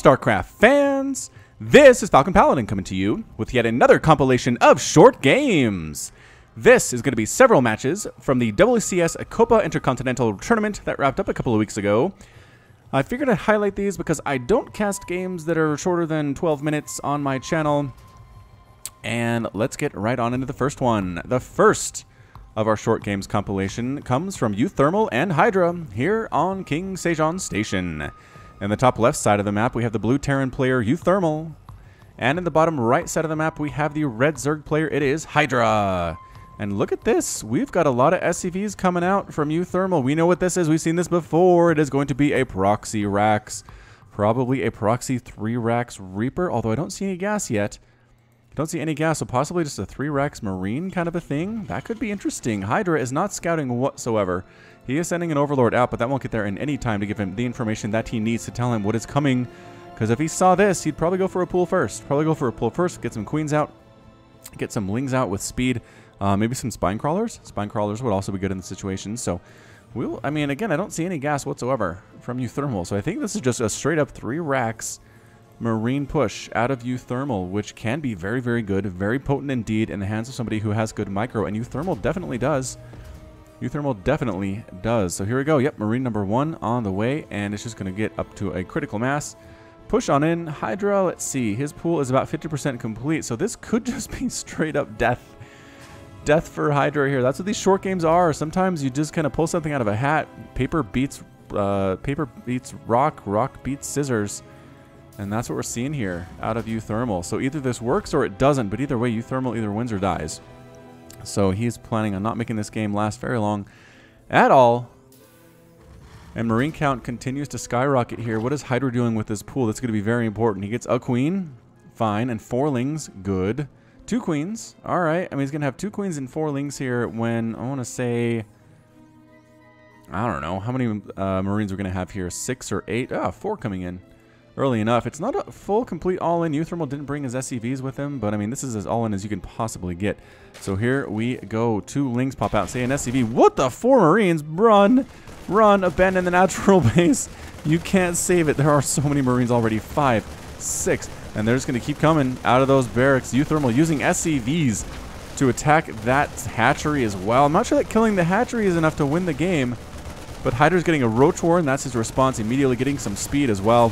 StarCraft fans! This is Falcon Paladin coming to you with yet another compilation of short games. This is going to be several matches from the WCS Copa Intercontinental Tournament that wrapped up a couple of weeks ago. I figured I'd highlight these because I don't cast games that are shorter than 12 minutes on my channel. And let's get right on into the first one. The first of our short games compilation comes from uThermal and Hydra here on King Sejong Station. In the top left side of the map, we have the blue Terran player, uThermal. And in the bottom right side of the map, we have the red Zerg player, it is Hydra. And look at this, we've got a lot of SCVs coming out from uThermal. We know what this is, we've seen this before. It is going to be a proxy Rax. Probably a proxy 3 Rax Reaper, although I don't see any gas yet. Don't see any gas, so possibly just a 3 Rax Marine kind of a thing. That could be interesting. Hydra is not scouting whatsoever. He is sending an Overlord out, but that won't get there in any time to give him the information that he needs to tell him what is coming. Because if he saw this, he'd probably go for a pool first. Get some queens out, get some lings out with speed. Maybe some spine crawlers. Spine crawlers would also be good in the situation. So, I mean, again, I don't see any gas whatsoever from uThermal. So I think this is just a straight up 3 Rax Marine push out of uThermal, which can be very, very good, very potent indeed in the hands of somebody who has good micro, and uThermal definitely does. uThermal definitely does. So here we go. Yep, Marine number 1 on the way, and it's just going to get up to a critical mass. Push on in. Hydra, let's see. His pool is about 50% complete, so this could just be straight up death. Death for Hydra here. That's what these short games are. Sometimes you just kind of pull something out of a hat. Paper beats rock, rock beats scissors. And that's what we're seeing here out of uThermal. So either this works or it doesn't, but either way, uThermal either wins or dies. So he's planning on not making this game last very long at all. And Marine count continues to skyrocket here. What is Hydra doing with this pool? That's going to be very important. He gets a queen, fine, and 4 lings, good. 2 queens, all right. I mean, he's going to have 2 queens and 4 lings here when, I want to say, I don't know, how many Marines we're going to have here? 6 or 8? 4 coming in. Early enough. It's not a full, complete all-in. uThermal didn't bring his SCVs with him, but I mean, this is as all-in as you can possibly get. So here we go. 2 lings pop out. Say an SCV. What the? 4 Marines? Run! Run! Abandon the natural base. You can't save it. There are so many Marines already. 5, 6. And they're just going to keep coming out of those barracks. uThermal using SCVs to attack that hatchery as well. I'm not sure that killing the hatchery is enough to win the game, but Hydra's getting a Roach War, and that's his response. Immediately getting some speed as well.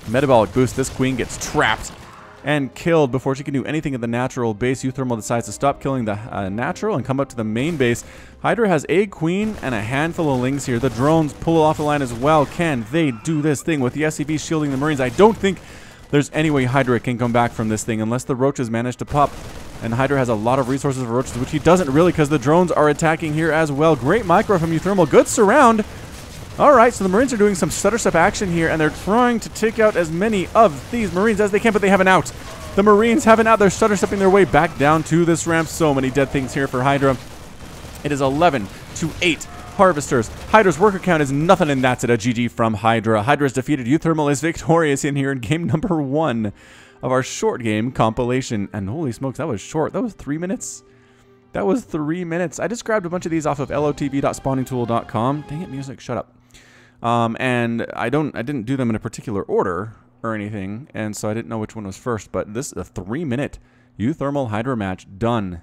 Metabolic boost. This queen gets trapped and killed before she can do anything at the natural base. uThermal decides to stop killing the natural and come up to the main base. Hydra has a queen and a handful of lings here. The drones pull off the line as well. Can they do this thing with the SCV shielding the Marines? I don't think there's any way Hydra can come back from this thing unless the roaches manage to pop. And Hydra has a lot of resources for roaches, which he doesn't really because the drones are attacking here as well. Great micro from uThermal. Good surround. Alright, so the Marines are doing some stutter step action here, and they're trying to take out as many of these Marines as they can, but they have an out. The Marines have an out. They're stutter stepping their way back down to this ramp. So many dead things here for Hydra. It is 11 to 8 Harvesters. Hydra's worker count is nothing, and that's it. A GG from Hydra. Hydra's defeated. uThermal is victorious in here in game number 1 of our short game compilation. And holy smokes, that was short. That was 3 minutes. That was 3 minutes. I just grabbed a bunch of these off of LOTV.spawningtool.com. Dang it, music, shut up. And I didn't do them in a particular order or anything, and so I didn't know which one was first, but this is a 3-minute uThermal Hydra match done.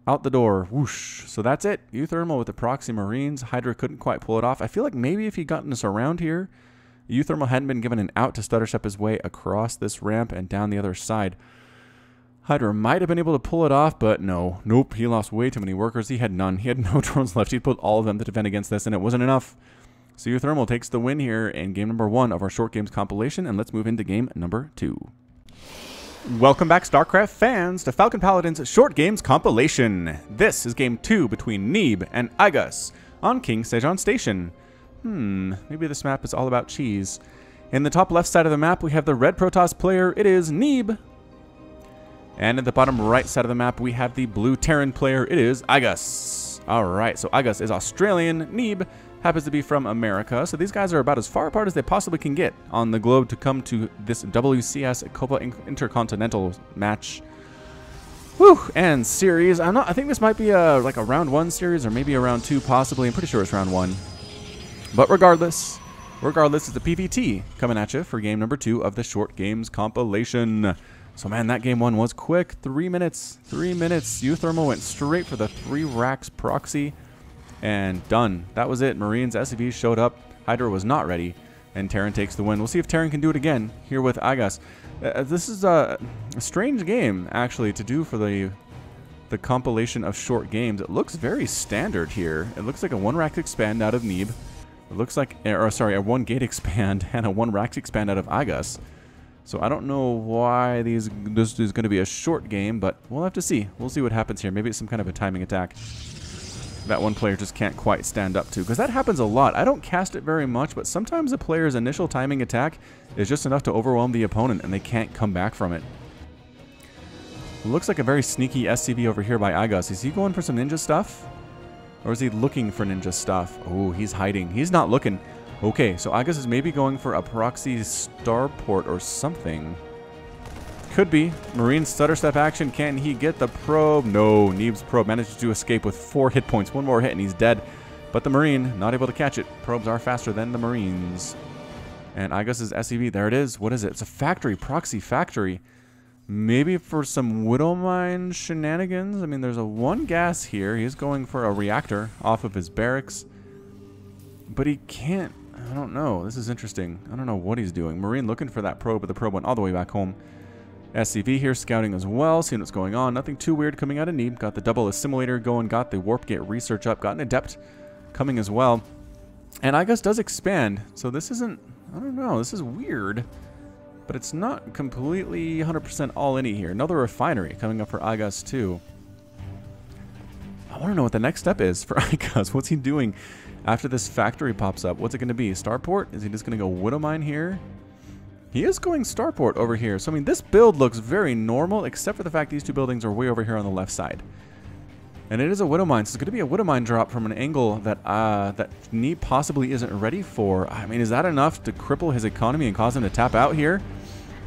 Out the door, whoosh. So that's it. uThermal with the proxy Marines. Hydra couldn't quite pull it off. I feel like maybe if he'd gotten us around here, uThermal hadn't been given an out to stutter step his way across this ramp and down the other side, Hydra might have been able to pull it off, but no. Nope, he lost way too many workers. He had none. He had no drones left. He put all of them to defend against this, and it wasn't enough. So uThermal takes the win here in game number 1 of our short games compilation, and let's move into game number 2. Welcome back, StarCraft fans, to Falcon Paladin's short games compilation. This is game 2 between Neeb and Igus on King Sejong Station. Maybe this map is all about cheese. In the top left side of the map, we have the red Protoss player. It is Neeb. And at the bottom right side of the map, we have the blue Terran player. It is Igus. Alright, so Igus is Australian. Neeb happens to be from America. So these guys are about as far apart as they possibly can get on the globe to come to this WCS Copa Intercontinental match. Whew, and series. I think this might be like a round 1 series or maybe a round 2 possibly. I'm pretty sure it's round 1. But regardless, Regardless, it's a PVT coming at you for game number 2 of the Short Games compilation. So, man, that game 1 was quick. 3 minutes. 3 minutes. uThermal went straight for the 3 racks proxy. And done. That was it. Marines, SCVs showed up. Hydra was not ready. And Terran takes the win. We'll see if Terran can do it again here with Igas. This is a strange game, actually, to do for the compilation of short games. It looks very standard here. It looks like a 1 rack expand out of Neeb. It looks like, or sorry, a 1 gate expand and a 1 rack expand out of Igas. So I don't know why this is going to be a short game, but we'll have to see. We'll see what happens here. Maybe it's some kind of a timing attack that one player just can't quite stand up to, because that happens a lot. I don't cast it very much, but sometimes a player's initial timing attack is just enough to overwhelm the opponent and they can't come back from it. Looks like a very sneaky SCV over here by Igas. Is he going for some ninja stuff? Or is he looking for ninja stuff? Oh, he's hiding. He's not looking. Okay, so Igas is maybe going for a proxy starport or something. Could be. Marine stutter step action. Can he get the probe? No. Neeb's probe manages to escape with 4 hit points. 1 more hit and he's dead. But the Marine, not able to catch it. Probes are faster than the Marines. And Igas' SCV. There it is. What is it? It's a factory. Proxy factory. Maybe for some Widow Mine shenanigans. I mean, there's a 1 gas here. He's going for a reactor off of his barracks. But he can't. I don't know. This is interesting. I don't know what he's doing. Marine looking for that probe, but the probe went all the way back home. SCV here scouting as well, seeing what's going on. Nothing too weird coming out of Neeb. Got the double assimilator going, got the warp gate research up, got an adept coming as well. And Igas does expand, so this isn't, I don't know, this is weird. But it's not completely 100% all in here. Another refinery coming up for Igas too. I want to know what the next step is for Igas. What's he doing after this factory pops up? What's it going to be? Starport? Is he just going to go Widow Mine here? He is going Starport over here. So, I mean, this build looks very normal, except for the fact these 2 buildings are way over here on the left side. And it is a Widow Mine, so it's going to be a Widow Mine drop from an angle that that Neeb possibly isn't ready for. I mean, is that enough to cripple his economy and cause him to tap out here?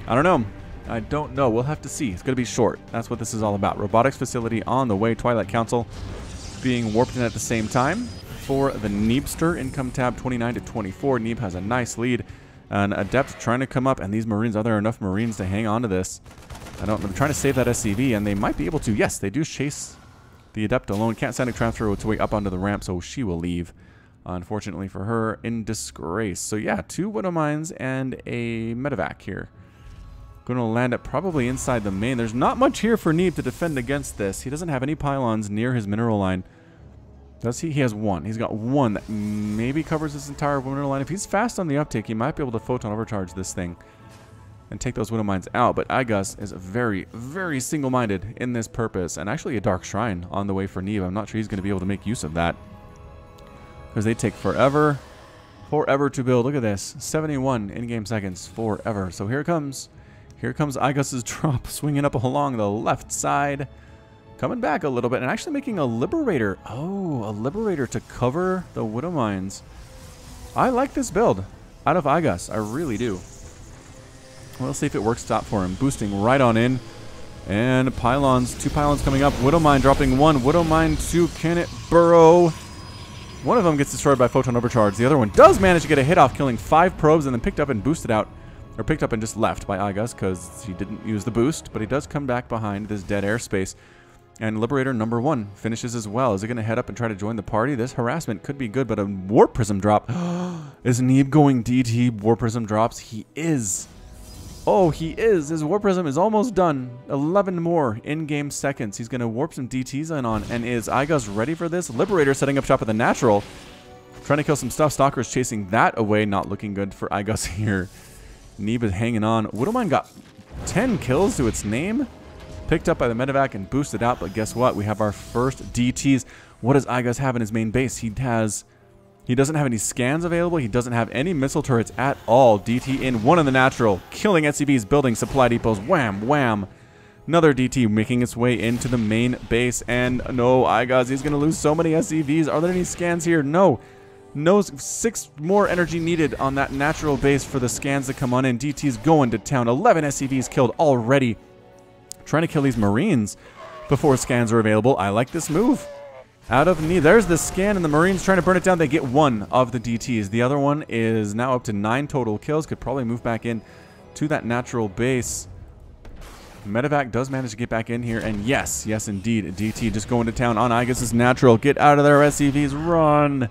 I don't know. I don't know. We'll have to see. It's going to be short. That's what this is all about. Robotics facility on the way. Twilight Council being warped in at the same time for the Neebster. Income tab 29 to 24. Neeb has a nice lead. An adept trying to come up, and these Marines, are there enough Marines to hang on to this? I'm trying to save that SCV, and they might be able to. Yes, they do chase the adept alone. Can't static transfer its way up onto the ramp, so she will leave. Unfortunately for her, in disgrace. So yeah, 2 Widow Mines and a medevac here. Going to land it probably inside the main. There's not much here for Neeb to defend against this. He doesn't have any pylons near his mineral line. Does he? He has 1. He's got 1 that maybe covers this entire mineral line. If he's fast on the uptake, he might be able to photon overcharge this thing and take those Widow Mines out. But Igas is very, very single-minded in this purpose. And actually a Dark Shrine on the way for Neeb. I'm not sure he's going to be able to make use of that, because they take forever to build. Look at this. 71 in-game seconds. Forever. So here it comes. Here comes Igas' drop, swinging up along the left side. Coming back a little bit and actually making a Liberator. Oh, a Liberator to cover the Widow Mines. I like this build out of Igas. I really do. We'll see if it works out for him. Boosting right on in. And pylons. 2 pylons coming up. Widow Mine dropping 1. Widow Mine 2. Can it burrow? One of them gets destroyed by photon overcharge. The other one does manage to get a hit off, killing 5 probes and then picked up and boosted out. Or picked up and just left by Igas because he didn't use the boost. But he does come back behind this dead airspace. And Liberator number 1 finishes as well. Is he going to head up and try to join the party? This harassment could be good, but a Warp Prism drop. Is Neeb going DT Warp Prism drops? He is. Oh, he is. His Warp Prism is almost done. 11 more in-game seconds. He's going to warp some DTs in on. And is Igas ready for this? Liberator setting up shop at the natural. Trying to kill some stuff. Stalker's chasing that away. Not looking good for Igas here. Neeb is hanging on. Widow Mine got 10 kills to its name. Picked up by the medevac and boosted out, but guess what? We have our first DTs. What does Igas have in his main base? He doesn't have any scans available. He doesn't have any missile turrets at all. DT in, 1 in the natural, killing SCVs, building supply depots. Wham, wham. Another DT making its way into the main base, and no, Igas, he's going to lose so many SCVs. Are there any scans here? No. No, 6 more energy needed on that natural base for the scans to come on in. DT's going to town. 11 SCVs killed already. Trying to kill these Marines before scans are available. I like this move. Out of Neeb. There's the scan, and the Marines trying to burn it down. They get one of the DTs. The other one is now up to 9 total kills. Could probably move back in to that natural base. Medevac does manage to get back in here, and yes, indeed, DT just going to town on Igus' natural. Get out of there, SCVs, run!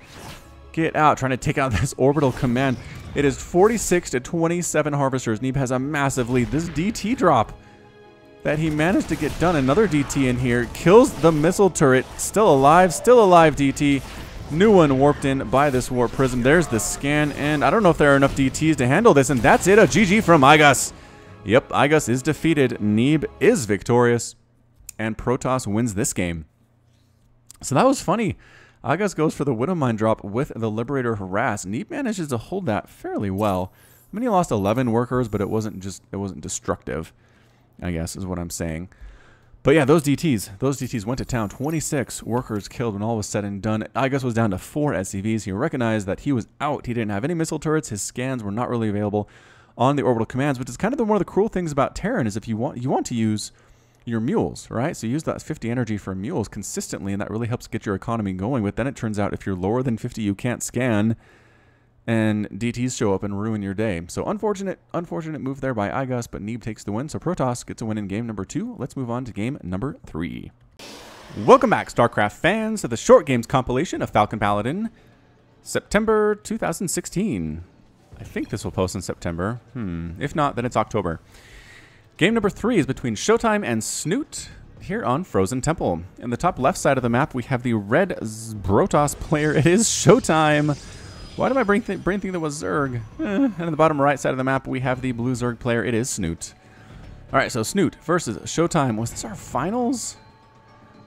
Get out, trying to take out this orbital command. It is 46 to 27 harvesters. Neeb has a massive lead. This DT drop that he managed to get done. Another DT in here, kills the missile turret. Still alive, DT. New one warped in by this warp prism. There's the scan, and I don't know if there are enough DTs to handle this, and that's it, a GG from Igus. Yep, Igus is defeated, Neeb is victorious, and Protoss wins this game. So that was funny. Igus goes for the Widowmine drop with the Liberator Harass. Neeb manages to hold that fairly well. I mean, he lost 11 workers, but it wasn't destructive, I guess is what I'm saying. But yeah, those DTs went to town. 26 workers killed when all was said and done. Igus was down to 4 SCVs. He recognized that he was out. He didn't have any missile turrets. His scans were not really available on the orbital commands, which is kind of one of the cruel things about Terran is if you want to use your mules, right? So use that 50 energy for mules consistently, and that really helps get your economy going. But then it turns out if you're lower than 50, you can't scan, and DTs show up and ruin your day. So unfortunate move there by Igus, but Neeb takes the win. So Protoss gets a win in game number 2. Let's move on to game number 3. Welcome back, StarCraft fans, to the short games compilation of Falcon Paladin, September 2016. I think this will post in September. If not, then it's October. Game number 3 is between ShoWTimE and Snoot here on Frozen Temple. In the top left side of the map, we have the red Protoss player. It is ShoWTimE. Why did my brain think that was Zerg? And in the bottom right side of the map, we have the blue Zerg player. It is Snoot. All right, so Snoot versus ShoWTimE. Was this our finals?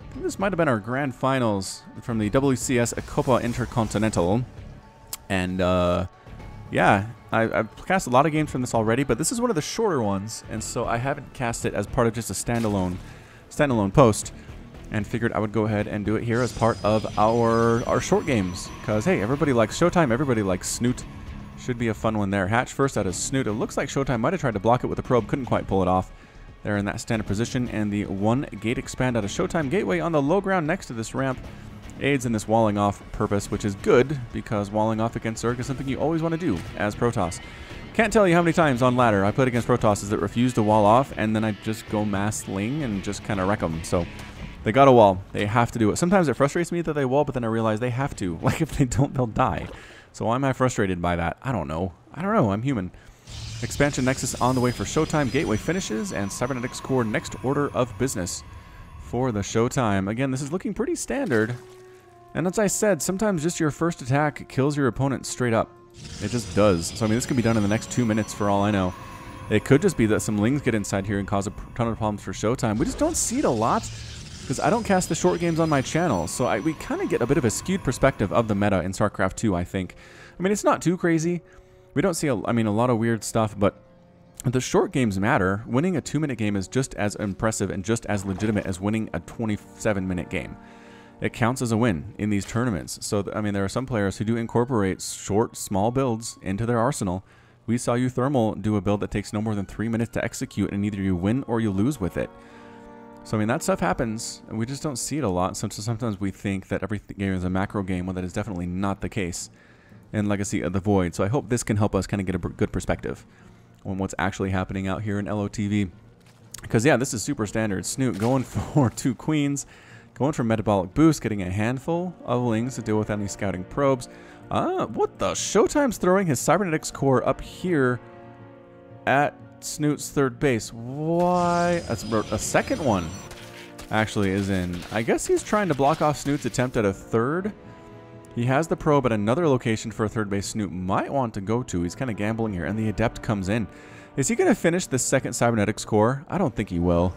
I think this might have been our grand finals from the WCS Akopa Intercontinental. And, yeah, I've cast a lot of games from this already, but this is one of the shorter ones, and so I haven't cast it as part of just a standalone post, and figured I would go ahead and do it here as part of our short games, because hey, everybody likes ShoWTimE, everybody likes Snoot. Should be a fun one there. Hatch first out of Snoot. It looks like ShoWTimE might have tried to block it with a probe, couldn't quite pull it off. They're in that standard position, and the 1 gate expand out of ShoWTimE gateway on the low ground next to this ramp aids in this walling off purpose, which is good because walling off against Zerg is something you always want to do as Protoss. Can't tell you how many times on ladder I played against Protosses that refuse to wall off, and then I just go mass ling and just kind of wreck them. So they got to wall. They have to do it. Sometimes it frustrates me that they wall, but then I realize they have to. Like if they don't, they'll die. So why am I frustrated by that? I don't know. I'm human. Expansion Nexus on the way for ShoWTimE. Gateway finishes, and Cybernetics Core next order of business for the ShoWTimE. Again, this is looking pretty standard. And as I said, sometimes just your first attack kills your opponent straight up. It just does. So, I mean, this could be done in the next 2 minutes for all I know. It could just be that some lings get inside here and cause a ton of problems for ShoWTimE. We just don't see it a lot because I don't cast the short games on my channel. So we kind of get a bit of a skewed perspective of the meta in StarCraft 2, I think. I mean, it's not too crazy. We don't see, a lot of weird stuff, but the short games matter. Winning a 2-minute game is just as impressive and just as legitimate as winning a 27-minute game. It counts as a win in these tournaments. So, I mean, there are some players who do incorporate short, small builds into their arsenal. We saw uThermal do a build that takes no more than 3 minutes to execute, and either you win or you lose with it. So, I mean, that stuff happens, and we just don't see it a lot. Sometimes we think that every game is a macro game, when that is definitely not the case in Legacy of the Void. So I hope this can help us kind of get a good perspective on what's actually happening out here in LOTV. Because, yeah, this is super standard. Snoot going for 2 queens. Going for metabolic boost, getting a handful of lings to deal with any scouting probes. What the? ShoWTimE's throwing his Cybernetics Core up here at Snoot's third base. Why? That's a second one actually is in. I guess he's trying to block off Snoot's attempt at a third. He has the probe at another location for a third base Snoot might want to go to. He's kind of gambling here, and the Adept comes in. Is he going to finish this second Cybernetics Core? I don't think he will.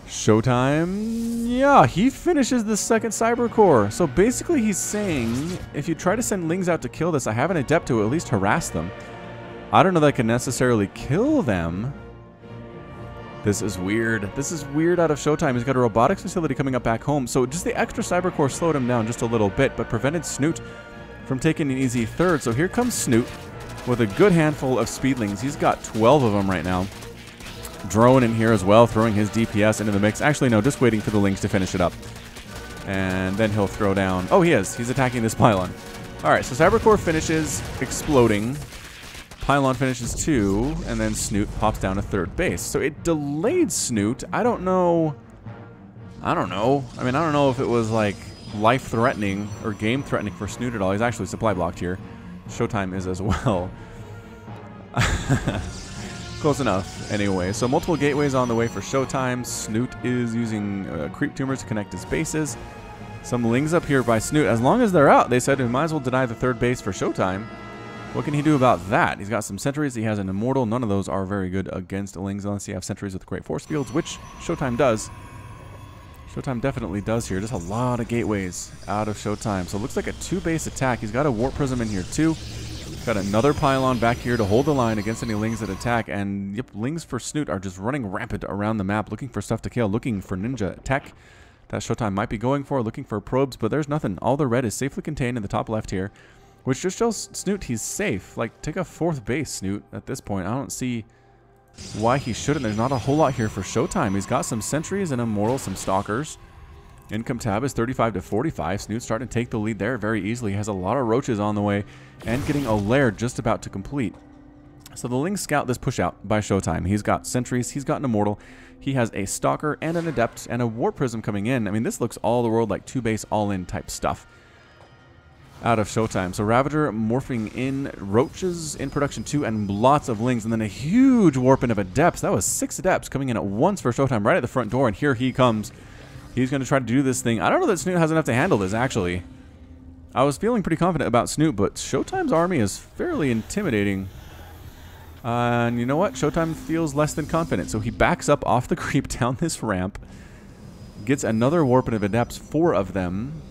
ShoWTimE, yeah, he finishes the second Cyber Core. So basically he's saying, if you try to send lings out to kill this, I have an Adept to at least harass them. I don't know that I can necessarily kill them. This is weird. This is weird out of ShoWTimE. He's got a robotics facility coming up back home. So just the extra Cyber Core slowed him down just a little bit, but prevented Snoot from taking an easy third. So here comes Snoot with a good handful of speedlings. He's got 12 of them right now. Drone in here as well, throwing his DPS into the mix. Actually, no, just waiting for the lings to finish it up. And then he'll throw down... Oh, he is. He's attacking this pylon. Alright, so Cybercore finishes exploding. Pylon finishes too. And then Snoot pops down to third base. So it delayed Snoot. I don't know. I mean, I don't know if it was like life-threatening or game-threatening for Snoot at all. He's actually supply blocked here. ShoWTimE is as well. Close enough. Anyway, so multiple gateways on the way for ShoWTimE. Snoot is using creep tumors to connect his bases. Some lings up here by Snoot. As long as they're out, they said we might as well deny the third base for ShoWTimE. What can he do about that? He's got some sentries. He has an immortal. None of those are very good against lings unless you have sentries with great force fields, which ShoWTimE does. ShoWTimE definitely does here. Just a lot of gateways out of ShoWTimE. So it looks like a two-base attack. He's got a Warp Prism in here too. Got another pylon back here to hold the line against any lings that attack. And yep, lings for Snoot are just running rampant around the map, looking for stuff to kill, looking for ninja tech that ShoWTimE might be going for, looking for probes, but there's nothing. All the red is safely contained in the top left here, which just shows Snoot he's safe. Like, take a fourth base, Snoot, at this point. I don't see why he shouldn't. There's not a whole lot here for ShoWTimE. He's got some sentries and immortal, some stalkers. Income tab is 35 to 45. Snoot's starting to take the lead there very easily. He has a lot of roaches on the way and getting a lair just about to complete. So the Ling scout this push out by ShoWTimE. He's got sentries, he's got an immortal, he has a stalker and an adept and a warp prism coming in. I mean, this looks all the world like two base all-in type stuff out of ShoWTimE. So Ravager morphing in, roaches in production too, and lots of lings, and then a huge warp in of adepts. That was 6 adepts coming in at once for ShoWTimE right at the front door, and here he comes. He's going to try to do this thing. I don't know that Snoot has enough to handle this, actually. I was feeling pretty confident about Snoot, but ShoWTimE's army is fairly intimidating. And you know what? ShoWTimE feels less than confident. So he backs up off the creep down this ramp. Gets another warp of adepts, 4 of them.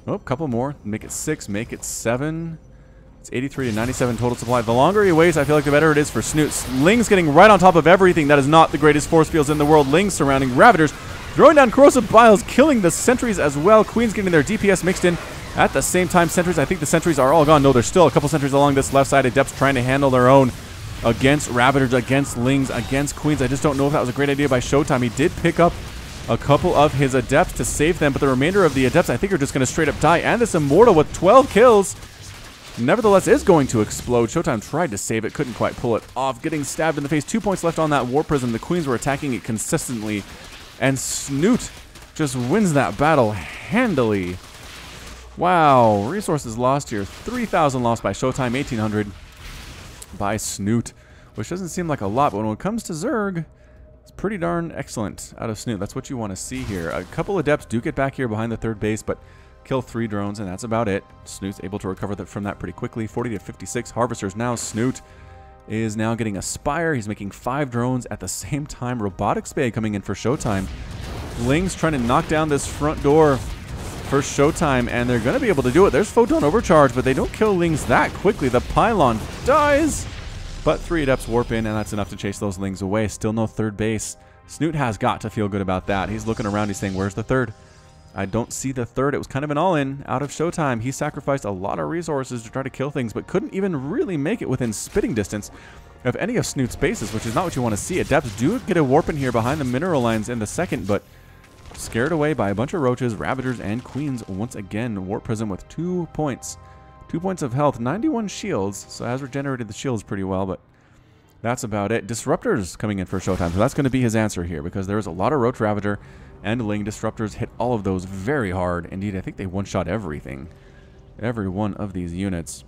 Oh, a couple more. Make it 6, make it 7. It's 83 to 97 total supply. The longer he waits, I feel like the better it is for Snoot. Ling's getting right on top of everything. That is not the greatest force fields in the world. Ling's surrounding Ravagers. Throwing down corrosive biles, killing the sentries as well. Queen's getting their DPS mixed in. At the same time, sentries, I think the sentries are all gone. No, there's still a couple sentries along this left side. Adepts trying to handle their own against Ravagers, against Lings, against Queens. I just don't know if that was a great idea by ShoWTimE. He did pick up a couple of his adepts to save them, but the remainder of the adepts, I think, are just going to straight up die. And this immortal with 12 kills, nevertheless, is going to explode. ShoWTimE tried to save it, couldn't quite pull it off. Getting stabbed in the face. 2 points left on that Warp Prism. The Queens were attacking it consistently, and Snoot just wins that battle handily. Wow, resources lost here. 3,000 lost by ShoWTimE, 1,800 by Snoot, which doesn't seem like a lot, but when it comes to Zerg, it's pretty darn excellent out of Snoot. That's what you want to see here. A couple adepts do get back here behind the third base, but kill 3 drones, and that's about it. Snoot's able to recover from that pretty quickly. 40 to 56 harvesters now. Snoot is now getting a Spire. He's making 5 drones at the same time. Robotic Spade coming in for ShoWTimE. Ling's trying to knock down this front door for ShoWTimE, and they're going to be able to do it. There's Photon Overcharge, but they don't kill Lings that quickly. The pylon dies, but 3 adepts warp in, and that's enough to chase those Lings away. Still no third base. Snoot has got to feel good about that. He's looking around. He's saying, where's the third? I don't see the third. It was kind of an all-in out of ShoWTimE. He sacrificed a lot of resources to try to kill things, but couldn't even really make it within spitting distance of any of Snoot's bases, which is not what you want to see. Adepts do get a warp in here behind the mineral lines in the second, but scared away by a bunch of roaches, Ravagers, and Queens once again. Warp Prism with 2 points. 2 points of health, 91 shields, so has regenerated the shields pretty well, but that's about it. Disruptors coming in for ShoWTimE, so that's going to be his answer here, because there is a lot of Roach Ravager and Ling. Disruptors hit all of those very hard. Indeed, I think they one-shot everything. Every one of these units.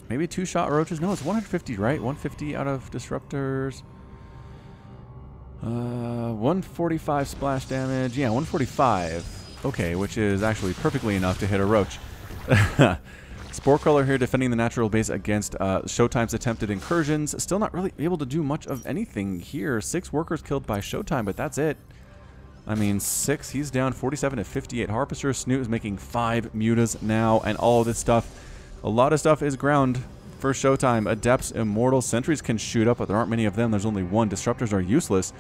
Maybe 2-shot Roaches? No, it's 150, right? 150 out of Disruptors. 145 splash damage. Yeah, 145. Okay, which is actually perfectly enough to hit a Roach. Spore Crawler here defending the natural base against ShoWTimE's attempted incursions. Still not really able to do much of anything here. 6 workers killed by ShoWTimE, but that's it. I mean, 6. He's down 47 to 58 Harvesters. Snoot is making 5 Mutas now, and all of this stuff. A lot of stuff is ground for ShoWTimE. Adepts, Immortals, Sentries can shoot up, but there aren't many of them. There's only 1. Disruptors are useless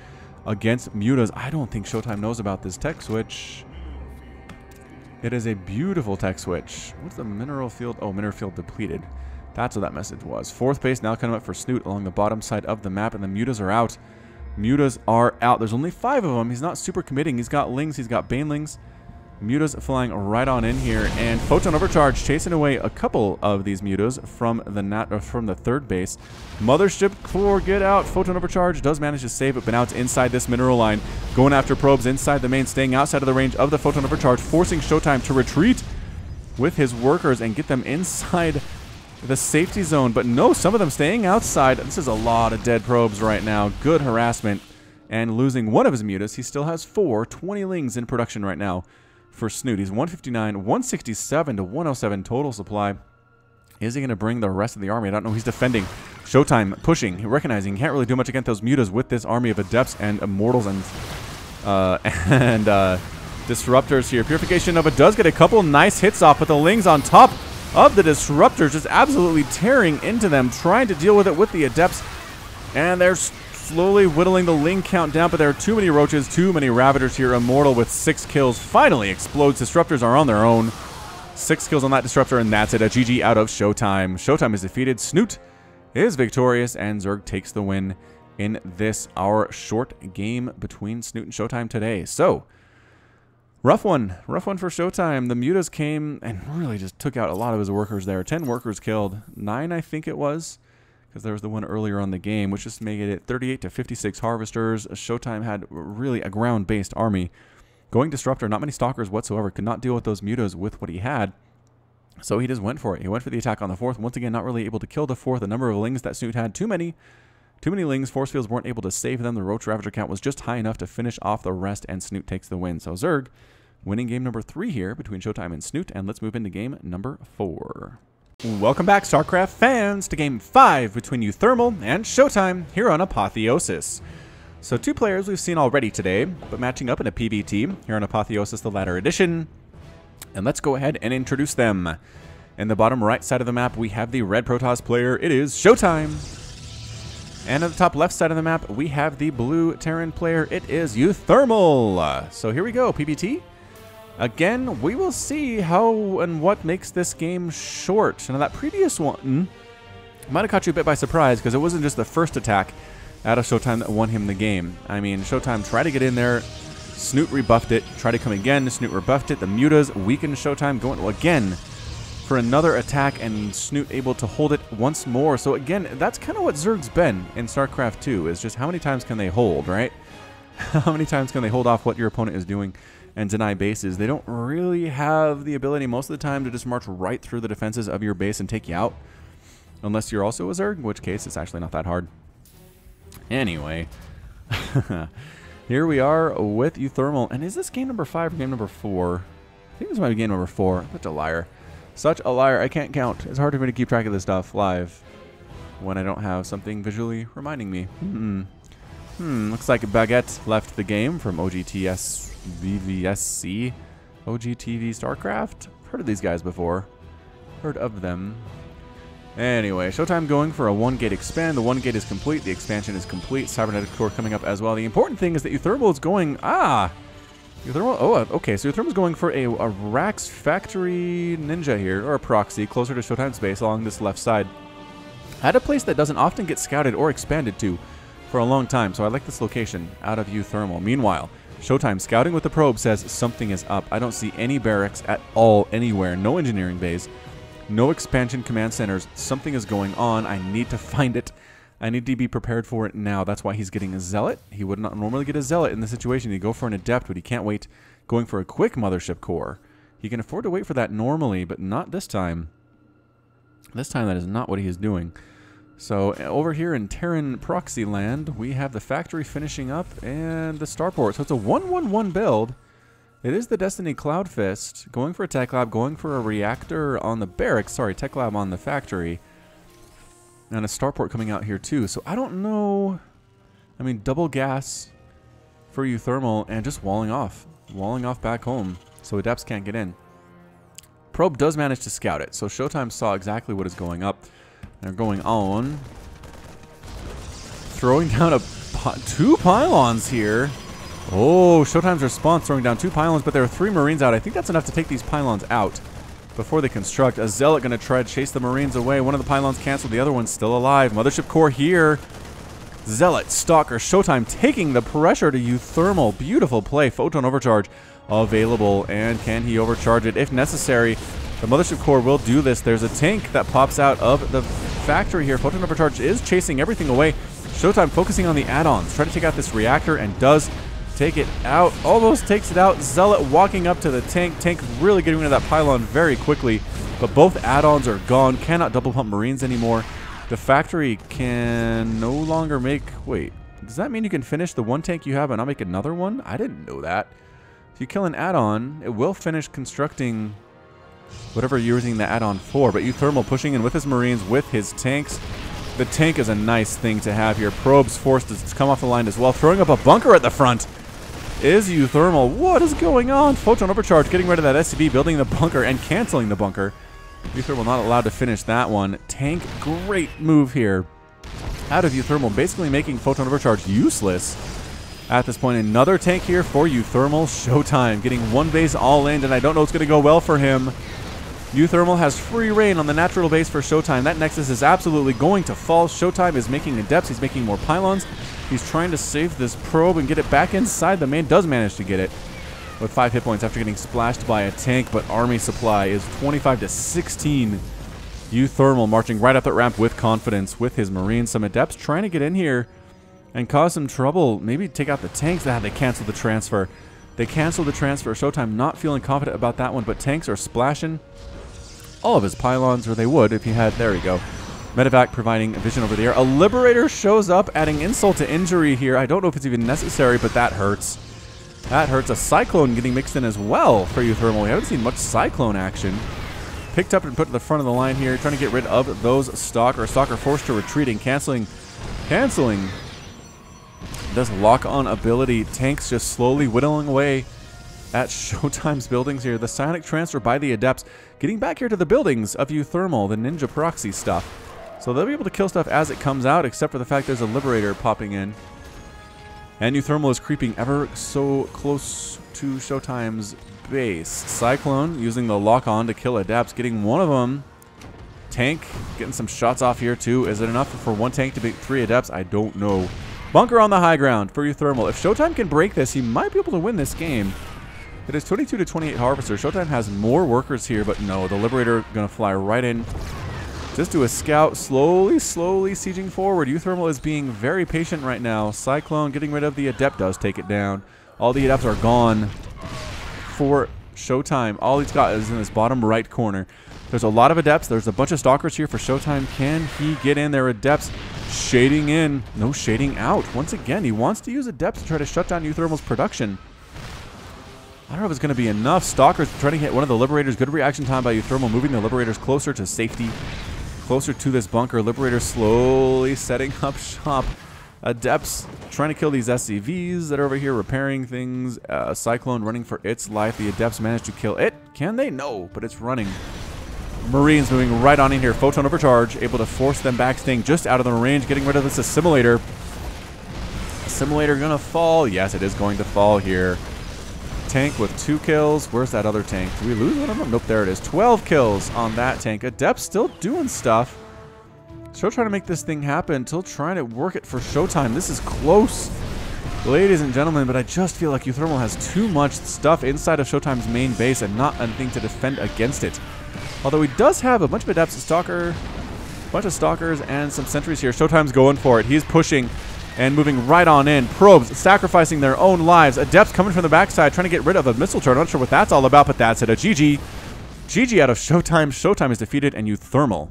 against Mutas. I don't think ShoWTimE knows about this tech switch. It is a beautiful tech switch. What's the mineral field? Oh, mineral field depleted. That's what that message was. 4th base now coming up for Snoot along the bottom side of the map, and the Mutas are out. Mutas are out. There's only 5 of them. He's not super committing. He's got Lings. He's got Banelings. Mutas flying right on in here. And Photon Overcharge chasing away a couple of these Mutas from the third base. Mothership Core, get out. Photon Overcharge does manage to save it, but now it's inside this mineral line. Going after probes inside the main, staying outside of the range of the Photon Overcharge, forcing ShoWTimE to retreat with his workers and get them inside the safety zone. But no, some of them staying outside. This is a lot of dead probes right now. Good harassment. And losing one of his Mutas. He still has 20 Lings in production right now for Snoot. He's 159, 167 to 107 total supply. Is he going to bring the rest of the army? I don't know. He's defending. ShoWTimE pushing, recognizing he can't really do much against those Mutas with this army of Adepts and Immortals and Disruptors here. Purification Nova does get a couple nice hits off, but the Lings on top of the Disruptors just absolutely tearing into them, trying to deal with it with the Adepts. And they're slowly whittling the Ling count down, but there are too many Roaches, too many Ravagers here. Immortal with 6 kills finally explodes. Disruptors are on their own. 6 kills on that Disruptor, and that's it. A GG out of ShoWTimE. ShoWTimE is defeated. Snoot is victorious, and Zerg takes the win in this, our short game between Snoot and ShoWTimE today. So, rough one for ShoWTimE. The Mutas came and really just took out a lot of his workers there. 10 workers killed. 9, I think it was, because there was the one earlier on the game, which just made it 38 to 56 Harvesters. ShoWTimE had really a ground-based army. Going Disruptor, not many Stalkers whatsoever. Could not deal with those Mutas with what he had. So he just went for it. He went for the attack on the 4th. Once again, not really able to kill the 4th. The number of Lings that Snoot had, too many Lings. Force fields weren't able to save them. The Roach Ravager count was just high enough to finish off the rest, and Snoot takes the win. So Zerg winning game number 3 here between ShoWTimE and Snoot, and let's move into game number 4. Welcome back, StarCraft fans, to game 5 between uThermal and ShoWTimE here on Apotheosis. So 2 players we've seen already today, but matching up in a PvT here on Apotheosis, the latter edition. And let's go ahead and introduce them. In the bottom right side of the map, we have the red Protoss player. It is ShoWTimE. And at the top left side of the map, we have the blue Terran player. It is uThermal. So here we go, PvT. Again, we will see how and what makes this game short. Now, that previous one might have caught you a bit by surprise, because it wasn't just the first attack out of ShoWTimE that won him the game. I mean, ShoWTimE tried to get in there. Snoot rebuffed it. Tried to come again. Snoot rebuffed it. The Mutas weakened ShoWTimE, going again for another attack, and Snoot able to hold it once more. So again, that's kind of what Zerg's been in StarCraft 2, is just how many times can they hold, right? How many times can they hold off what your opponent is doing and deny bases? They don't really have the ability most of the time to just march right through the defenses of your base and take you out. Unless you're also a Zerg, in which case it's actually not that hard. Anyway, here we are with uThermal. And is this game number 5 or game number 4? I think this might be game number 4. Such a liar. Such a liar. I can't count. It's hard for me to keep track of this stuff live when I don't have something visually reminding me. Looks like Baguette left the game from OGTS VVSC. OGTV StarCraft? Heard of these guys before. Heard of them. Anyway, ShoWTimE going for a 1-gate expand. The 1 gate is complete. The expansion is complete. Cybernetic core coming up as well. The important thing is that uThermal is going... uThermal... Oh, okay. So uThermal is going for a Rax Factory Ninja here, or a proxy, closer to ShoWTimE's base along this left side. At a place that doesn't often get scouted or expanded to for a long time, so I like this location out of uThermal. Meanwhile, ShoWTimE scouting with the probe says something is up. I don't see any barracks at all anywhere. No engineering bays. No expansion command centers. Something is going on. I need to find it. I need to be prepared for it now. That's why he's getting a Zealot. He would not normally get a Zealot in this situation. He'd go for an Adept, but he can't wait going for a quick Mothership Core. He can afford to wait for that normally, but not this time. This time, that is not what he is doing. So, over here in Terran Proxy Land, we have the factory finishing up and the Starport. So, it's a 1-1-1 build. It is the Destiny Cloud Fist, going for a Tech Lab, going for a Reactor on the Barracks, sorry, Tech Lab on the Factory, and a Starport coming out here too. So I don't know, I mean, double gas for uThermal and just walling off back home, so Adepts can't get in. Probe does manage to scout it, so ShoWTimE saw exactly what is going up. They're going on, throwing down 2 pylons here. Oh, ShoWTimE's response, throwing down 2 pylons, but there are 3 Marines out. I think that's enough to take these pylons out before they construct. A Zealot going to try to chase the Marines away. One of the pylons canceled, the other one's still alive. Mothership Core here. Zealot, Stalker, ShoWTimE taking the pressure to uThermal. Beautiful play. Photon Overcharge available. And can he overcharge it if necessary? The Mothership Core will do this. There's a tank that pops out of the factory here. Photon Overcharge is chasing everything away. ShoWTimE focusing on the add-ons. Trying to take out this reactor and does take it out. Almost takes it out. Zealot walking up to the tank. Tank really getting rid of that pylon very quickly. But both add-ons are gone. Cannot double pump Marines anymore. The factory can no longer make... Wait, does that mean you can finish the one tank you have and not make another one? I didn't know that. If you kill an add-on, it will finish constructing whatever you're using the add-on for. But uThermal pushing in with his Marines, with his tanks. The tank is a nice thing to have here. Probes forced to come off the line as well. Throwing up a bunker at the front is uThermal. What is going on? Photon Overcharge getting rid of that SCV, building the bunker and canceling the bunker. uThermal not allowed to finish that one. Tank, great move here out of uThermal, basically making Photon Overcharge useless at this point. Another tank here for uThermal. ShoWTimE getting one base all in, and I don't know what's going to go well for him. uThermal has free reign on the natural base for ShoWTimE. That Nexus is absolutely going to fall. ShoWTimE is making adepts. He's making more pylons. He's trying to save this probe and get it back inside. The man does manage to get it with 5 hit points after getting splashed by a tank, but army supply is 25 to 16. uThermal marching right up that ramp with confidence with his Marines. Some adepts trying to get in here and cause some trouble. Maybe take out the tanks. They canceled the transfer. They canceled the transfer. ShoWTimE not feeling confident about that one, but tanks are splashing all of his pylons, or they would if he had... There we go. Medevac providing vision over the air. A Liberator shows up, adding insult to injury here. I don't know if it's even necessary, but that hurts. That hurts. A Cyclone getting mixed in as well for uThermal. We haven't seen much Cyclone action. Picked up and put to the front of the line here, trying to get rid of those Stalker. Stalker forced to retreating, canceling this lock-on ability. Tanks just slowly whittling away at ShoWTimE's buildings here. The Psionic Transfer by the Adepts getting back here to the buildings of uThermal, the Ninja Proxy stuff. So they'll be able to kill stuff as it comes out, except for the fact there's a Liberator popping in. And uThermal is creeping ever so close to ShoWTimE's base. Cyclone using the lock-on to kill Adepts, getting one of them. Tank getting some shots off here too. Is it enough for one tank to beat 3 Adepts? I don't know. Bunker on the high ground for uThermal. If ShoWTimE can break this, he might be able to win this game. It is 22 to 28 Harvester. ShoWTimE has more workers here, but no, the Liberator going to fly right in. Just do a scout, slowly sieging forward. uThermal is being very patient right now. Cyclone getting rid of the Adept does take it down. All the Adepts are gone for ShoWTimE. All he's got is in this bottom right corner. There's a lot of Adepts. There's a bunch of Stalkers here for ShoWTimE. Can he get in there? Adepts shading in. No shading out. Once again, he wants to use Adepts to try to shut down uThermal's production. I don't know if it's going to be enough. Stalkers trying to hit one of the Liberators. Good reaction time by uThermal, moving the Liberators closer to safety. Closer to this bunker. Liberator slowly setting up shop. Adepts trying to kill these SCVs that are over here repairing things. Cyclone running for its life. The Adepts managed to kill it. Can they? No, but it's running. Marines moving right on in here. Photon Overcharge able to force them back, staying just out of the range, getting rid of this Assimilator. Assimilator gonna fall. Yes, it is going to fall here. Tank with 2 kills. Where's that other tank? Did we lose one of them? Nope, there it is. 12 kills on that tank. Adept still doing stuff. Still trying to make this thing happen. Still trying to work it for ShoWTimE. This is close, ladies and gentlemen, but I just feel like uThermal has too much stuff inside of ShoWTimE's main base and not anything to defend against it. Although he does have a bunch of Adepts, a bunch of Stalkers, and some sentries here. ShoWTimE's going for it. He's pushing and moving right on in. Probes sacrificing their own lives. Adepts coming from the backside, trying to get rid of a missile turret. I'm not sure what that's all about, but that's it. A GG. GG out of ShoWTimE. ShoWTimE is defeated, and uThermal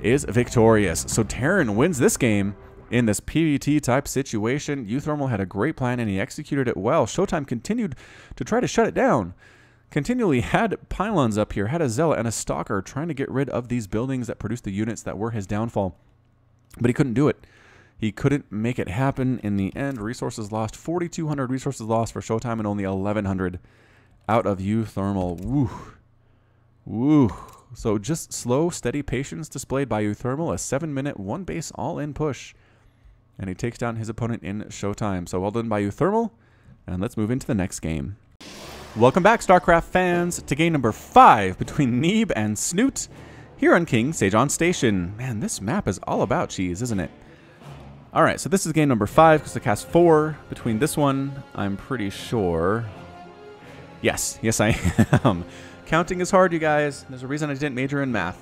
is victorious. So Terran wins this game in this PvT type situation. uThermal had a great plan, and he executed it well. ShoWTimE continued to try to shut it down. Continually had pylons up here, had a Zealot and a Stalker trying to get rid of these buildings that produced the units that were his downfall. But he couldn't do it. He couldn't make it happen in the end. Resources lost. 4,200 resources lost for ShoWTimE and only 1,100 out of uThermal. Woo. Woo. So just slow, steady patience displayed by uThermal. A 7-minute, 1-base all-in push. And he takes down his opponent in ShoWTimE. So well done by uThermal. And let's move into the next game. Welcome back, StarCraft fans, to game number 5 between Neeb and Snoot here on King Sejon Station. Man, this map is all about cheese, isn't it? All right, so this is game number 5 because I cast 4 between this one. I'm pretty sure. Yes, I am. Counting is hard, you guys. There's a reason I didn't major in math.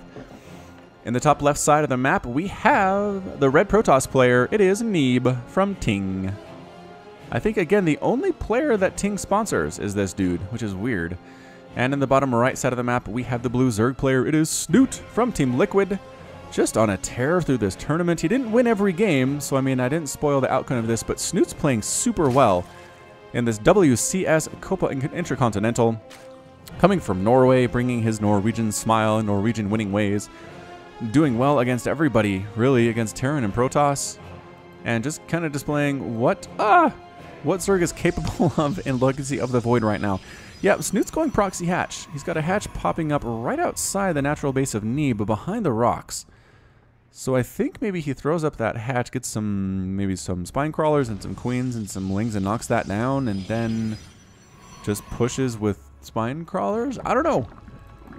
In the top left side of the map, we have the red Protoss player. It is Neeb from Ting. I think, again, the only player that Ting sponsors is this dude, which is weird. And in the bottom right side of the map, we have the blue Zerg player. It is Snoot from Team Liquid. Just on a tear through this tournament. He didn't win every game, so I mean, I didn't spoil the outcome of this, but Snoot's playing super well in this WCS Copa Intercontinental. Coming from Norway, bringing his Norwegian smile and Norwegian winning ways. Doing well against everybody, really, against Terran and Protoss. And just kind of displaying what Zerg is capable of in Legacy of the Void right now. Yeah, Snoot's going proxy hatch. He's got a hatch popping up right outside the natural base of Neeb, behind the rocks. So I think maybe he throws up that hatch, gets maybe some spine crawlers and some queens and some lings and knocks that down, and then just pushes with spine crawlers? I don't know.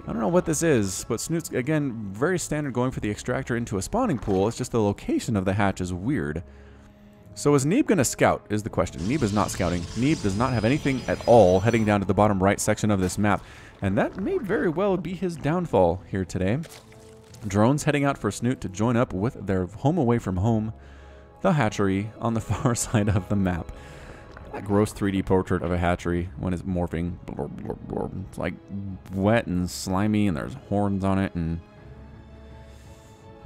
I don't know what this is, but Snoot's, again, very standard going for the extractor into a spawning pool. It's just the location of the hatch is weird. So is Neeb going to scout, is the question. Neeb is not scouting. Neeb does not have anything at all heading down to the bottom right section of this map. And that may very well be his downfall here today. Drones heading out for Snoot to join up with their home away from home, the hatchery on the far side of the map. That gross 3D portrait of a hatchery when it's morphing. It's like wet and slimy and there's horns on it and...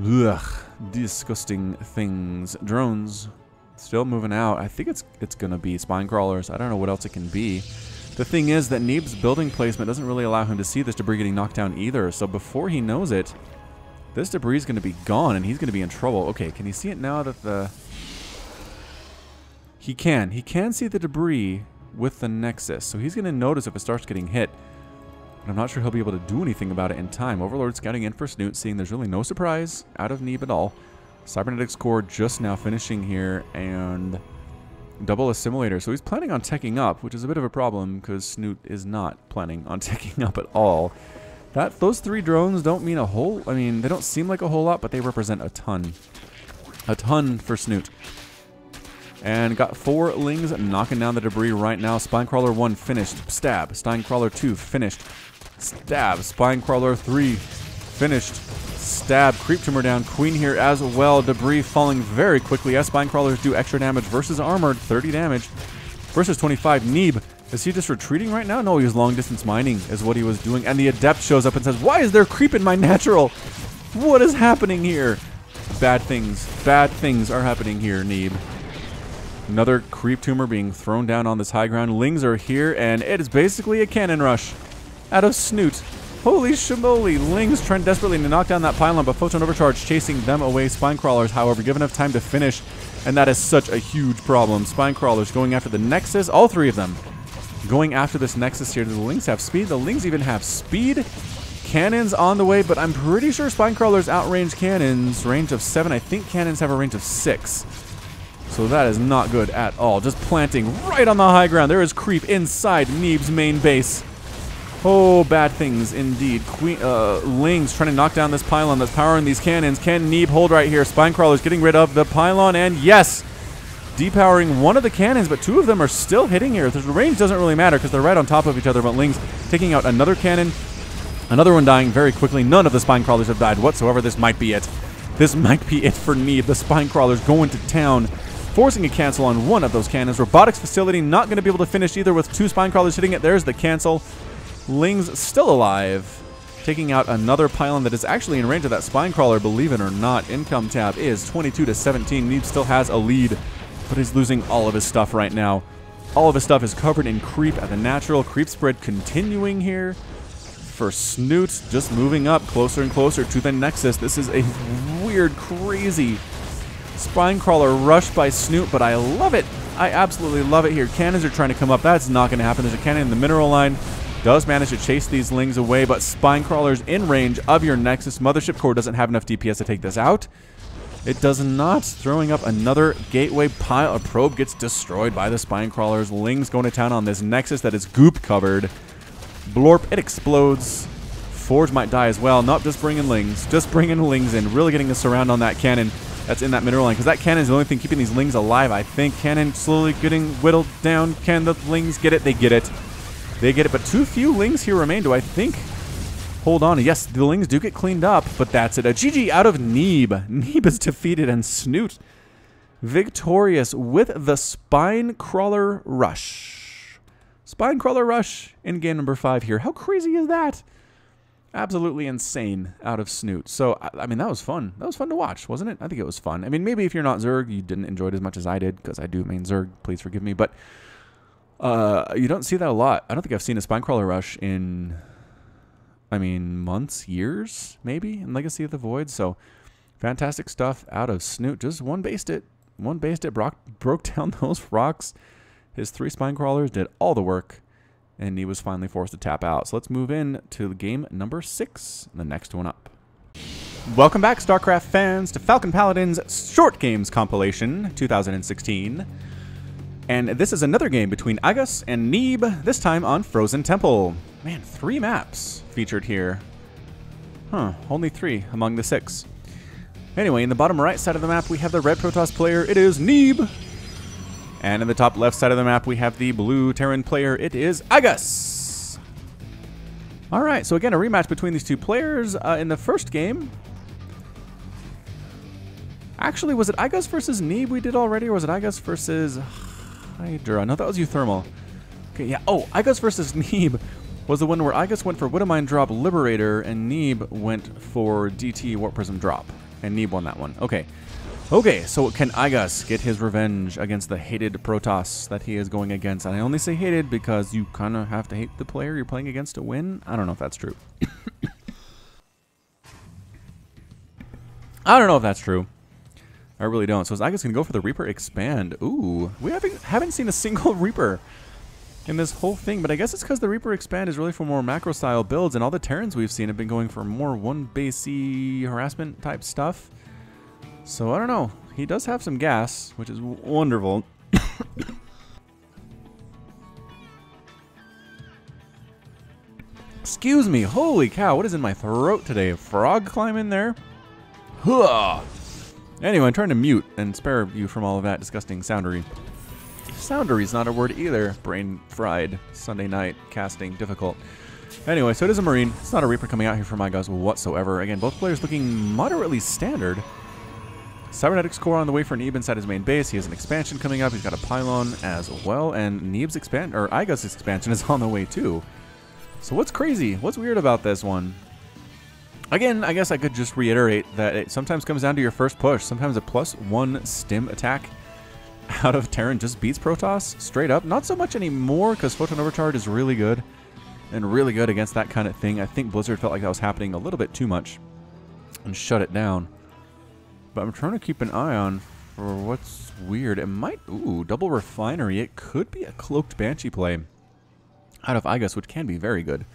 ugh, disgusting things. Drones still moving out. I think it's going to be spine crawlers. I don't know what else it can be. The thing is that Neeb's building placement doesn't really allow him to see this debris getting knocked down either. So before he knows it, this debris is going to be gone and he's going to be in trouble. Okay, can you see it now that the... He can see the debris with the Nexus. So he's going to notice if it starts getting hit. But I'm not sure he'll be able to do anything about it in time. Overlord scouting in for Snoot, seeing there's really no surprise out of Neeb at all. Cybernetics core just now finishing here, and double assimilator. So he's planning on teching up, which is a bit of a problem because Snoot is not planning on teching up at all. Those 3 drones don't mean a whole... I mean, they don't seem like a whole lot, but they represent a ton. A ton for Snoot. And got 4 lings knocking down the debris right now. Spinecrawler 1 finished. Stab. Spinecrawler 2 finished. Stab. Spinecrawler 3 finished. Stab. Creep tumor down. Queen here as well. Debris falling very quickly as Spinecrawlers do extra damage versus Armored. 30 damage versus 25. Neeb. Is he just retreating right now? No, he was long distance mining is what he was doing. And the Adept shows up and says, why is there creep in my natural? What is happening here? Bad things are happening here, Neeb. Another creep tumor being thrown down on this high ground. Lings are here, and it is basically a cannon rush out of Snoot. Holy shimoli. Lings trying desperately to knock down that pylon, but Photon Overcharge chasing them away. Spinecrawlers, however, given enough time to finish, and that is such a huge problem. Spinecrawlers going after the Nexus, all 3 of them going after this Nexus here. Do the Lings have speed? The Lings even have speed. Cannons on the way, but I'm pretty sure Spinecrawlers outrange cannons. Range of 7. I think cannons have a range of 6. So that is not good at all. Just planting right on the high ground. There is creep inside Neeb's main base. Oh, bad things indeed. Lings trying to knock down this pylon that's powering these cannons. Can Neeb hold right here? Spinecrawler's getting rid of the pylon, and yes! Depowering one of the cannons, but 2 of them are still hitting here. The range doesn't really matter because they're right on top of each other, but Lings taking out another cannon. Another one dying very quickly. None of the Spinecrawlers have died whatsoever. This might be it. This might be it for Neeb. The Spinecrawlers going to town, forcing a cancel on one of those cannons. Robotics facility not going to be able to finish either with 2 Spinecrawlers hitting it. There's the cancel. Lings still alive. Taking out another pylon that is actually in range of that Spinecrawler, believe it or not. Income tab is 22 to 17. Neeb still has a lead, but he's losing all of his stuff right now. All of his stuff is covered in creep at the natural. Creep spread continuing here for Snoot, just moving up closer and closer to the Nexus. This is a weird, crazy Spinecrawler rush by Snoot, but I love it. I absolutely love it here. Cannons are trying to come up. That's not going to happen. There's a cannon in the mineral line. Does manage to chase these Lings away, but Spinecrawler's in range of your Nexus. Mothership Core doesn't have enough DPS to take this out. It does not. Throwing up another gateway pile. A probe gets destroyed by the Spinecrawlers. Lings going to town on this Nexus that is goop covered. Blorp, it explodes. Forge might die as well. Not just bringing Lings. Just bringing Lings in. Really getting the surround on that cannon. that's in that mineral line, because that cannon is the only thing keeping these lings alive, I think. Cannon slowly getting whittled down. Can the lings get it? They get it. They get it, but too few lings here remain, do I think? Hold on. Yes, the lings do get cleaned up, but that's it. A GG out of Neeb. Neeb is defeated, and Snoot victorious with the Spine Crawler Rush. Spine Crawler Rush in game number 5 here. How crazy is that? Absolutely insane out of Snoot. So, I mean, that was fun. That was fun to watch, wasn't it? I think it was fun. I mean, maybe if you're not Zerg, you didn't enjoy it as much as I did, because I do main Zerg. Please forgive me. But you don't see that a lot. I don't think I've seen a Spine Crawler Rush in, I mean, months, years, maybe, in Legacy of the Void. So, fantastic stuff out of Snoot. Just one-based it. One-based it, broke down those rocks. His 3 Spine Crawlers did all the work, and he was finally forced to tap out. So let's move in to game number 6, the next one up. Welcome back, StarCraft fans, to Falcon Paladin's Short Games Compilation 2016. And this is another game between Agas and Neeb, this time on Frozen Temple. Man, 3 maps featured here. Huh, only 3 among the 6. Anyway, in the bottom right side of the map, we have the red Protoss player. It is Neeb. And in the top left side of the map, we have the blue Terran player. It is Agas. All right, so again, a rematch between these 2 players. In the first game, actually, was it Agas versus Neeb we did already, or was it Agas versus Hydra? No, that was uThermal. Okay, yeah. Oh, Agas versus Neeb was the one where Agas went for Widowmine drop Liberator, and Neeb went for DT Warp Prism drop. And Neeb won that one. Okay. Okay, so can Agas get his revenge against the hated Protoss that he is going against? And I only say hated because you kind of have to hate the player you're playing against to win. I don't know if that's true. I don't know if that's true. I really don't. So is Agas going to go for the Reaper Expand? Ooh, we haven't seen a single Reaper in this whole thing, but I guess it's because the Reaper Expand is really for more macro style builds, and all the Terrans we've seen have been going for more one-basey harassment type stuff. So I don't know. He does have some gas, which is wonderful. Excuse me. Holy cow, what is in my throat today? A frog climb in there? Huh. Anyway, I'm trying to mute and spare you from all of that disgusting soundery. Soundery's not a word either. Brain fried. Sunday night. Casting. Difficult. Anyway, so it is a Marine. It's not a Reaper coming out here for my guys whatsoever. Again, both players looking moderately standard. Cybernetics core on the way for Neeb inside his main base. He has an expansion coming up. He's got a pylon as well. And Neeb's Agas' expansion is on the way too. So what's crazy? What's weird about this one? Again, I guess I could just reiterate that it sometimes comes down to your first push. Sometimes a +1 stim attack out of Terran just beats Protoss straight up. Not so much anymore because Photon Overcharge is really good and really good against that kind of thing. I think Blizzard felt like that was happening a little bit too much and shut it down. But I'm trying to keep an eye on for what's weird. It might, ooh, double refinery. It could be a cloaked Banshee play out of Agas, which can be very good.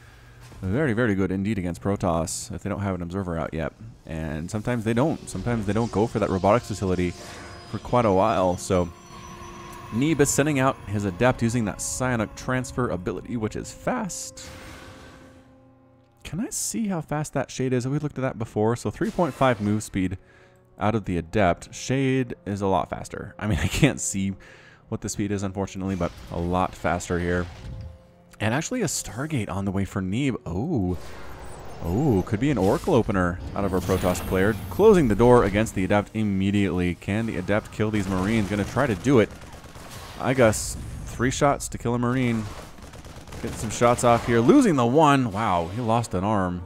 Very, very good indeed against Protoss if they don't have an observer out yet. And sometimes they don't. Sometimes they don't go for that robotics facility for quite a while. So Neeb is sending out his Adept using that Psionic Transfer ability, which is fast. Can I see how fast that Shade is? We looked at that before. So 3.5 move speed out of the Adept. Shade is a lot faster. I mean, I can't see what the speed is, unfortunately, but a lot faster here. And actually a Stargate on the way for Neeb. Oh. Oh, could be an Oracle opener out of our Protoss player. Closing the door against the Adept immediately. Can the Adept kill these Marines? Gonna try to do it. I guess 3 shots to kill a Marine. Getting some shots off here. Losing the 1. Wow, he lost an arm.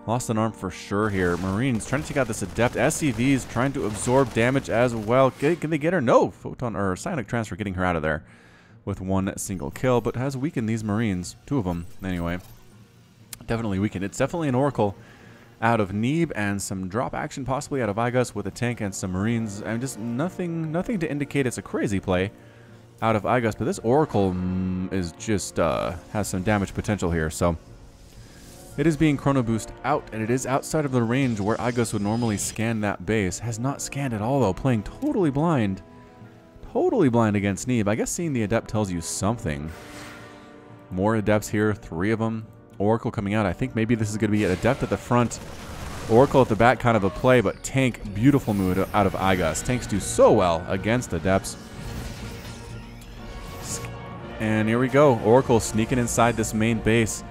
Lost an arm for sure here. Marines trying to take out this Adept. SCVs trying to absorb damage as well. Can they get her? No. Photon or Psionic Transfer getting her out of there with 1 single kill, but has weakened these Marines. 2 of them, anyway. Definitely weakened. It's definitely an Oracle out of Neeb and some drop action possibly out of Agas with a tank and some Marines. And just nothing to indicate it's a crazy play out of Agas, but this Oracle is just has some damage potential here. So it is being chrono boost out, and it is outside of the range where Agas would normally scan that base. Has not scanned at all though, playing totally blind. Totally blind against Neeb. I guess seeing the Adept tells you something. More Adepts here, 3 of them. Oracle coming out. I think maybe this is going to be an Adept at the front Oracle at the back, kind of a play, but tank, beautiful move out of Igus. Tanks do so well against Adepts. And here we go. Oracle sneaking inside this main base.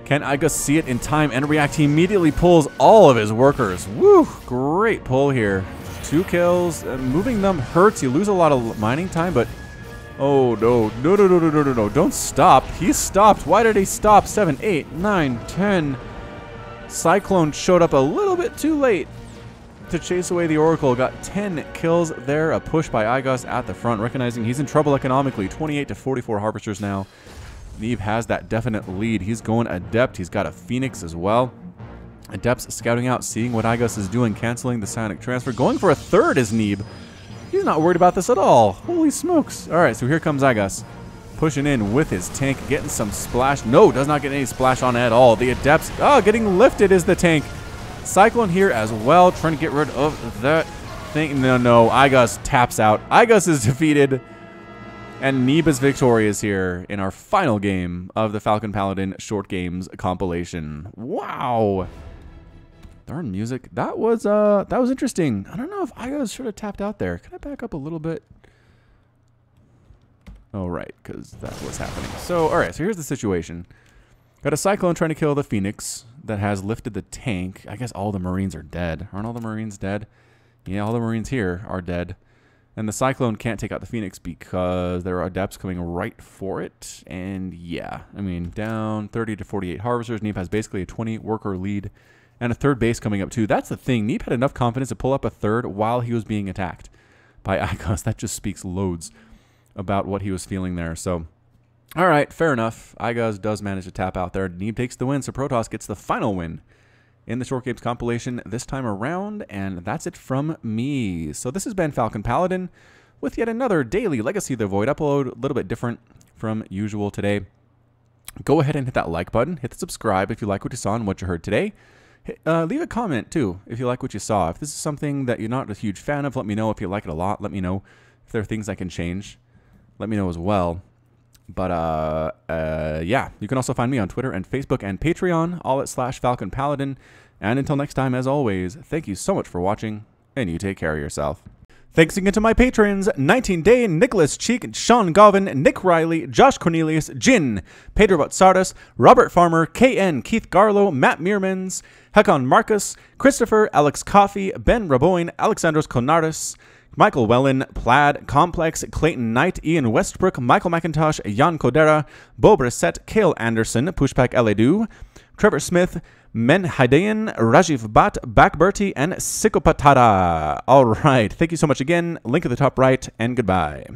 Can Igus see it in time and react? He immediately pulls all of his workers. Woo! Great pull here. 2 kills. Moving them hurts. You lose a lot of mining time, but... Oh, no. No. Don't stop. He stopped. Why did he stop? 7, 8, 9, 10. Cyclone showed up a little bit too late to chase away the Oracle. Got 10 kills there. A push by Igus at the front, recognizing he's in trouble economically. 28 to 44 Harvesters now. Neeb has that definite lead. He's going Adept. He's got a Phoenix as well. Adept's scouting out, seeing what Igus is doing, canceling the Psionic Transfer. Going for a third is Neeb. He's not worried about this at all. Holy smokes. All right, so here comes Igus. Pushing in with his tank, getting some splash. No, does not get any splash on at all. The Adepts, getting lifted is the tank. Cyclone here as well, trying to get rid of that thing. No, Igus taps out. Igus is defeated. And Neeb is victorious here in our final game of the Falcon Paladin Short Games compilation. Wow. Darn music. That was interesting. I don't know if Igus should have tapped out there. Can I back up a little bit? Oh, right, because that was happening. So, all right, so here's the situation. Got a Cyclone trying to kill the Phoenix that has lifted the tank. I guess all the Marines are dead. Aren't all the Marines dead? Yeah, all the Marines here are dead. And the Cyclone can't take out the Phoenix because there are Adepts coming right for it. And yeah, I mean, down 30 to 48 Harvesters. Neeb has basically a 20 worker lead and a third base coming up too. That's the thing. Neeb had enough confidence to pull up a third while he was being attacked by Igus. That just speaks loads about what he was feeling there. So, all right, fair enough. Igus does manage to tap out there. Neeb takes the win, so Protoss gets the final win in the Short Games compilation this time around, and that's it from me. So this has been Falcon Paladin with yet another daily Legacy of the Void upload, a little bit different from usual today. Go ahead and hit that like button, hit the subscribe if you like what you saw and what you heard today. Leave a comment too if you like what you saw. If this is something that you're not a huge fan of, let me know. If you like it a lot, let me know. If there are things I can change, let me know as well. But, yeah, you can also find me on Twitter and Facebook and Patreon, all at /Falcon Paladin. And until next time, as always, thank you so much for watching, and you take care of yourself. Thanks again to my patrons, 19 Day, Nicholas Cheek, Sean Govin, Nick Riley, Josh Cornelius, Jin, Pedro Botsardis, Robert Farmer, KN, Keith Garlow, Matt Meermans, Hekon Marcus, Christopher, Alex Coffey, Ben Raboin, Alexandros Konardis, Michael Wellen, Plaid, Complex, Clayton Knight, Ian Westbrook, Michael McIntosh, Jan Kodera, Bo Brissett, Kale Anderson, Pushpak Eledu, Trevor Smith, Men Haidayan, Rajiv Bhatt, Bakberti, and Sikopatara. All right. Thank you so much again. Link at the top right, and goodbye.